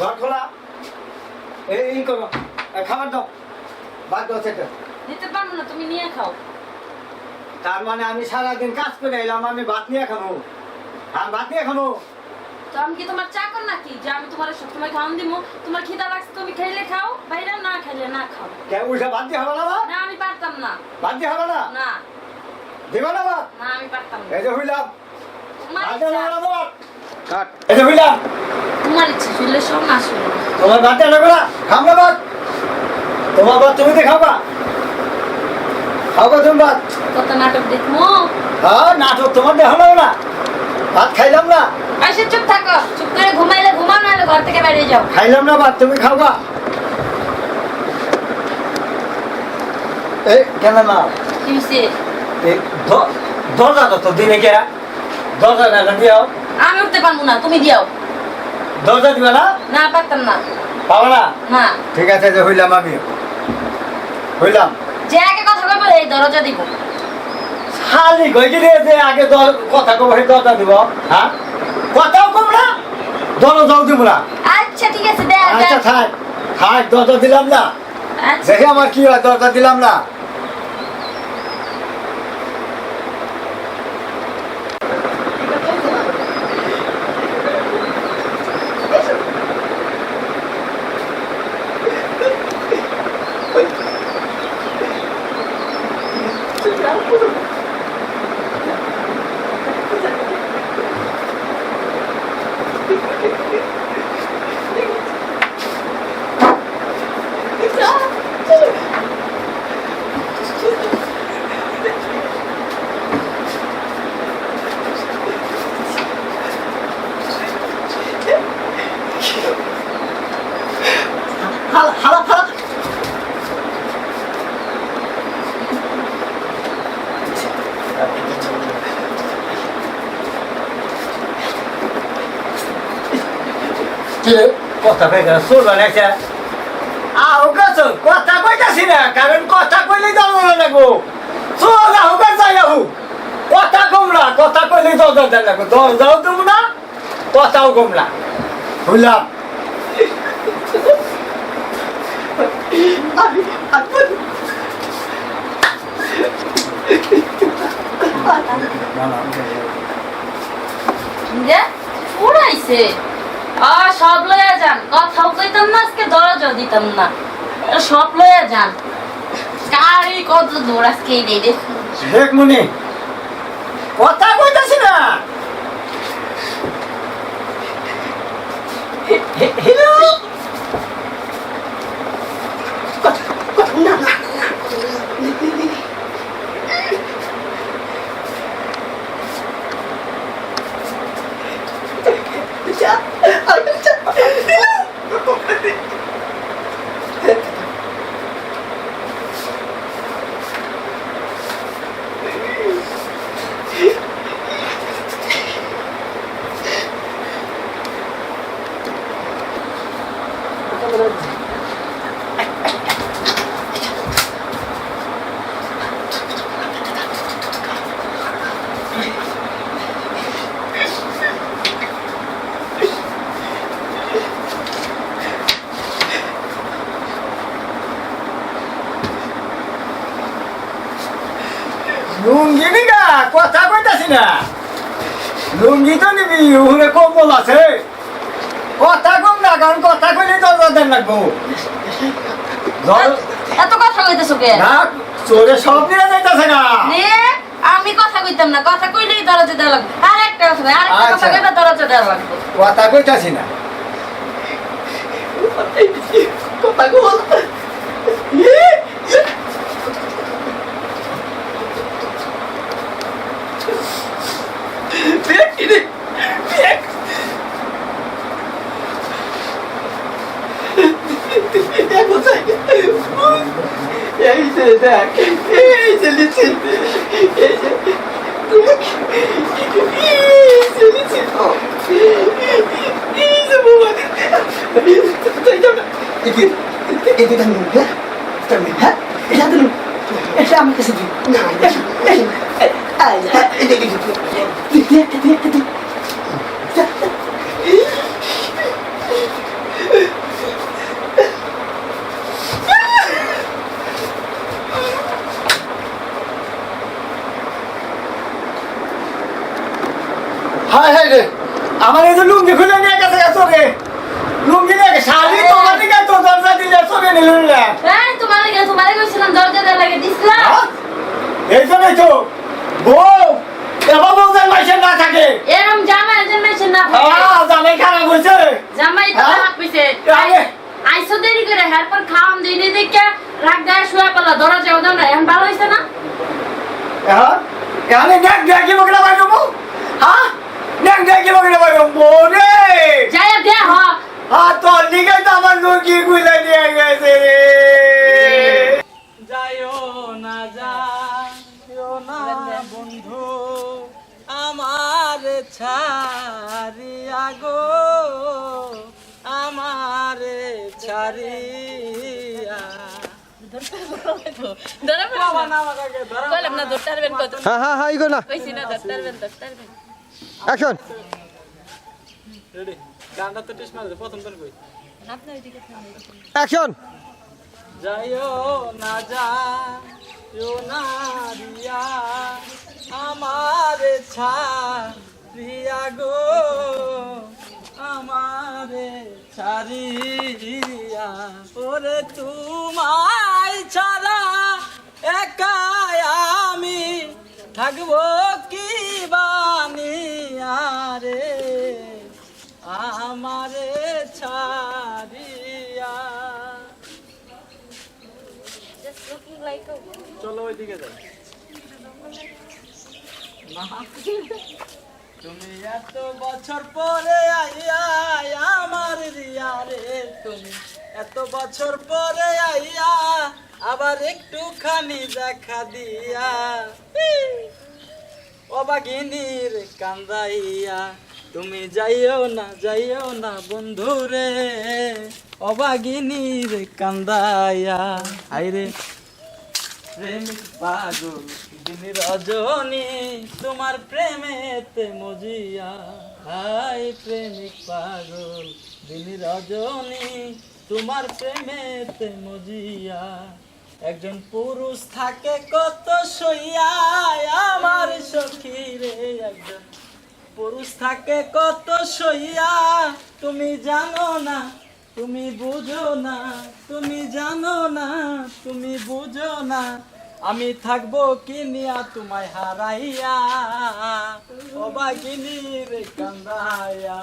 ঘর খোলা এই করো খাবার দাও ভাত দাও সেটা দিতে পারবো না, তুমি নিয়ে খাও। তার মানে আমি সারাদিন কাজ করে এলাম, আমি ভাত নিয়ে খাবো? হ্যাঁ, ভাত নিয়ে খাবো। তো আমি কি তোমার চাকর নাকি যে আমি তোমার সবসময় খাওয়ান দিব? তোমার খিদা লাগছে তুমি খাইলে খাও, বাইরে না খাইলে না খাও। কে উল্টা ভাত দিয়ে হবে না? ভাত না আমি পারতাম না। ভাত দিয়ে হবে না? না দেবে না ভাত? না আমি পারতাম না। এই যে হইলাম তোমার ভাত দেবে ইচ্ছা, না ভাত? কাট। এই যে হইলাম তোমার ইচ্ছা, শুনলে সব না শুনলে। তোমার ভাত দেবে না? খাও না ভাত? তোমার ভাত তুমি দিয়ে খাবা? খাওয়া তুমি ভাত? কত নাটক দেখবো। হ্যাঁ, নাটক তোমার দেওয়া হবে না? ভাত খাইলাম না? আসে চুপ থাকো, চুপ করে ঘুমাইলে ঘুমাও, নাহলে ঘর থেকে বেরিয়ে যাও। খাইলাম না ভাত, তুমি খাওয়া? এই কেন না কি হইছে? এই দরজা তো দিনে কে দরজা না দিও? আমি উঠতে পারবো না, তুমি দিও। দরজা দিবে না? না পারতাম না। পাবো না? না ঠিক আছে, যে হইলাম আমি হইলাম। যে আগে কথা কইবো এই দরজা দিব। খালি কই কি যে আগে কথা কব সেই দরজা দিব? হ্যাঁ, কথাও কম না, দরজাও দিব না। আচ্ছা ঠিক আছে, দে আচ্ছা থাক থাক, দরজা দিলাম না। আচ্ছা দেখি আমার কি হয়, দরজা দিলাম না। কথা কই গেল চলবে না একটা আহ কথা কইতাছি না, কারণ কথা কইলেই দরজা লাগবো। সোজা হোক আর যাই হোক, কথা কমলা, কথা কইলেই দরজা লাগবো। দরজাও দেবো না, কথাও কমলা। বুঝলাম? যে পুরাইছে সব লইয়া যান, কথাও কইতাম না, আজকে দরজা দিতাম না, সব লইয়া যান। কারি কত দূর আজকে এই দেখুন। শেখ মুনি কথা কইতাছি না। লুঙ্গি নিগা কথা কইতাছি না। লুঙ্গি তো নিবি, ওখানে কম্বল আছে। কথা কম না, কারণ কথা কইলে দরজা দেন লাগবো। এত কথা কইতেছো কে? না, চোরে সব নিয়ে যাইতাছে না। নে আমি কথা কইতাম না, কথা কইলেই দরজা দেওয়া লাগবে। আর একটা কথা ভাই, আরেকটা কথা আচ্ছা। কইবা দরজা দেওয়া লাগবে। কথা কইতাছি না। কথা কল নিল না এই তোমারে কইছিলাম দরজা দেয়া লাগে দিছিলা হ্যাঁ? এই জন্যই তো বউ এবার বউ যেন মাইসে না থাকে এরম জামাই জন্মেছে না জামাই খারাপ হয়েছে জামাই তো হ্যাঁ? খারাপ হইছে আরে, আইসো দেরি করে হেরপর খাওয়ান দিনে দেখে রাগ দেয় শুয়ে পড়লা দরজা ওদাও না এখন ভালো হইছে না হ্যাঁ? এখানে ডেক বগলা বাই দেবো হ্যাঁ ডেক বগলা বাই দেবো রে যাইয়া দে হ তোর দিকে তো আমার লুকি গুলে নিয়ে গেছে রে যাইও না যাইও না বন্ধু আমার ছাড়িয়া গো আমার ছাড়িয়া বাবা না আমাকে ধরা কইলাম না দরটার বেন কত হ্যাঁ হ্যাঁ হ্যাঁ ইগো না কইছি না দরটার বেন অ্যাকশন রেডি গানটা তো টিস মারছে প্রথম তোর কই আপনি ওইদিকে অ্যাকশন যাইও না যাইও না রিয়া আমার ছাড়িয়া গো আমার ছাড়িয়া ওরে তোমায় ছাড়া একা আমি থাকবো কি বানিয়া রে আমারে ছাড়িয়া just looking like a চলো ওইদিকে যাই তুমি এত বছর পরে আইয়া আমার রিয়া রে তুমি এত বছর পরে আইয়া আবার একটুখানি দেখা দিয়া অবাগিনীর কান্দাইয়া তুমি যাইও না বন্ধু রে অবাগিনীর কান্দাইয়া আইরে প্রেমিক পাগল দিন রজনী তোমার প্রেমেতে মজিয়া হাই প্রেমিক পাগল দিন রজনী তোমার প্রেমেতে মজিয়া একজন পুরুষ থাকে কত সইয়া আমার সখী রে একজন পুরুষ থাকে কত সইয়া তুমি জানো না তুমি বুঝো না তুমি জানো না তুমি বুঝো না আমি থাকবো কি নিয়া তোমায় হারাইয়া অবাগিনী রে কান্দাইয়া